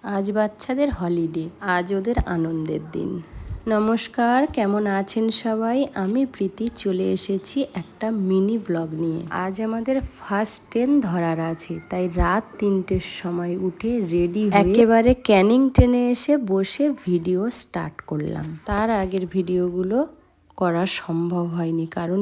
আজ বাচ্চাদের হলিডে, আজ ওদের আনন্দের দিন। নমস্কার, কেমন আছেন সবাই? আমি প্রীতি চলে এসেছি একটা মিনি ব্লগ নিয়ে। আজ আমাদের ফার্স্ট ট্রেন ধরার আছে, তাই রাত 3টের সময় উঠে রেডি হয়ে একেবারে ক্যানিং ট্রেনে এসে বসে ভিডিও স্টার্ট করলাম। তার আগের ভিডিওগুলো করা সম্ভব হয়নি, কারণ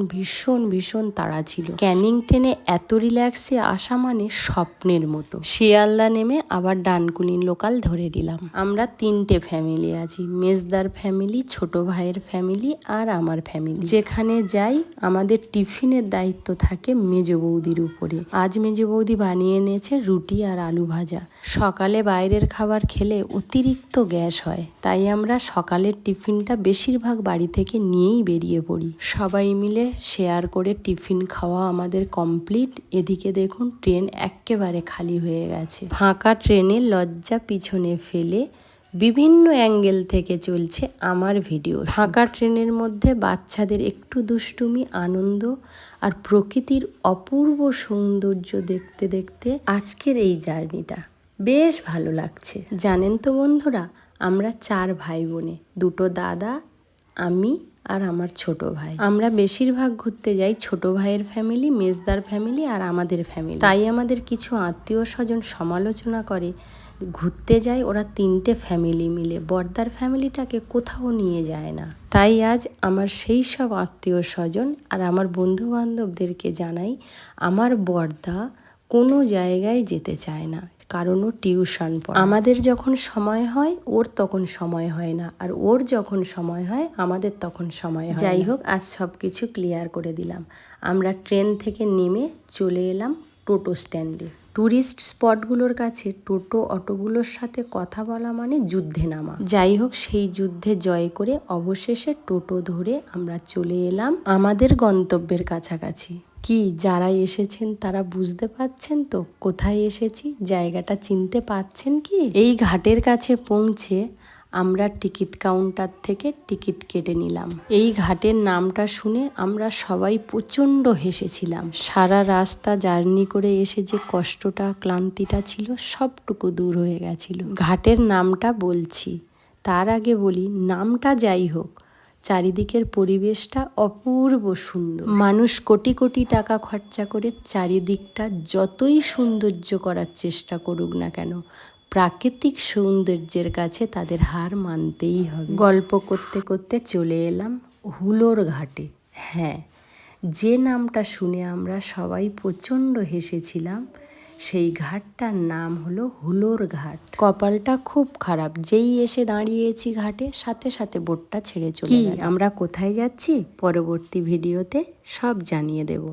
ভীষণ তাড়া ছিল। ক্যানিং ট্রেনে এত রিল্যাক্সে আসা মানে স্বপ্নের মতো। শিয়ালদা নেমে আবার ডানকুনি লোকাল ধরে নিলাম। আমরা 3টে ফ্যামিলি আছি, মেজদার ফ্যামিলি, ছোট ভাইয়ের ফ্যামিলি আর আমার ফ্যামিলি। যেখানে যাই আমাদের টিফিনের দায়িত্ব থাকে মেজ বৌদির উপরে। আজ মেজ বৌদি বানিয়ে এনেছে রুটি আর আলু ভাজা। সকালে বাইরের খাবার খেলে অতিরিক্ত গ্যাস হয়, তাই আমরা সকালের টিফিনটা বেশিরভাগ বাড়ি থেকে নিয়েই বেরিয়ে পড়ি। সবাই মিলে শেয়ার করে টিফিন খাওয়া আমাদের কমপ্লিট। এদিকে দেখুন ট্রেন একেবারে খালি হয়ে গেছে। ফাঁকা ট্রেনে লজ্জা পিছনে ফেলে বিভিন্ন অ্যাঙ্গেল থেকে চলছে আমার ভিডিও। ফাঁকা ট্রেনের মধ্যে বাচ্চাদের একটু দুষ্টুমি, আনন্দ আর প্রকৃতির অপূর্ব সৌন্দর্য দেখতে দেখতে আজকের এই জার্নিটা বেশ ভালো লাগছে। জানেন তো বন্ধুরা, আমরা 4 ভাই বোনে, 2টো দাদা, আমি আর আমার ছোট ভাই। আমরা বেশিরভাগ ঘুরতে যাই ছোট ভাইয়ের ফ্যামিলি, মেজদার ফ্যামিলি আর আমাদের ফ্যামিলি। তাই আমাদের কিছু আত্মীয় স্বজন সমালোচনা করে ঘুরতে যায় ওরা 3টে ফ্যামিলি মিলে, বড়দার ফ্যামিলিটাকে কোথাও নিয়ে যায় না। তাই আজ আমার সেই সব আত্মীয় স্বজন আর আমার বন্ধু বান্ধবদেরকে জানাই, আমার বড়দা কোনো জায়গায় যেতে চায় না, কারণ ও টিউশন পড়ে। আমাদের যখন সময় হয় ওর তখন সময় হয় না, আর ওর যখন সময় হয় আমাদের তখন সময় হয় না। যাই হোক, আজ সব কিছু ক্লিয়ার করে দিলাম। আমরা ট্রেন থেকে নেমে চলে এলাম টোটো স্ট্যান্ডে। ট্যুরিস্ট স্পটগুলোর কাছে টোটো অটোগুলোর সাথে কথা বলা মানে যুদ্ধে নামা। যাই হোক, সেই যুদ্ধে জয় করে অবশেষে টোটো ধরে আমরা চলে এলাম আমাদের গন্তব্যের কাছাকাছি। কি যারা এসেছেন তারা বুঝতে পারছেন তো কোথায় এসেছি? জায়গাটা চিনতে পারছেন কি? এই ঘাটের কাছে পৌঁছে আমরা টিকিট কাউন্টার থেকে টিকিট কেটে নিলাম। এই ঘাটের নামটা শুনে আমরা সবাই প্রচণ্ড হেসেছিলাম। সারা রাস্তা জার্নি করে এসে যে কষ্টটা, ক্লান্তিটা ছিল সবটুকু দূর হয়ে গেছিল। ঘাটের নামটা বলছি, তার আগে বলি নামটা যাই হোক, চারিদিকের পরিবেশটা অপূর্ব সুন্দর। মানুষ কোটি কোটি টাকা খরচা করে চারিদিকটা যতই সৌন্দর্য করার চেষ্টা করুক না কেন, প্রাকৃতিক সৌন্দর্যের কাছে তাদের হার মানতেই হবে। গল্প করতে করতে চলে এলাম হুলোর ঘাটে। হ্যাঁ, যে নামটা শুনে আমরা সবাই প্রচণ্ড হেসেছিলাম, সেই ঘাটটার নাম হলো হুলোর ঘাট। কপালটা খুব খারাপ, যেই এসে দাঁড়িয়েছি ঘাটে সাথে সাথে বোটটা ছেড়ে চলে গেল। আমরা কোথায় যাচ্ছি পরবর্তী ভিডিওতে সব জানিয়ে দেব।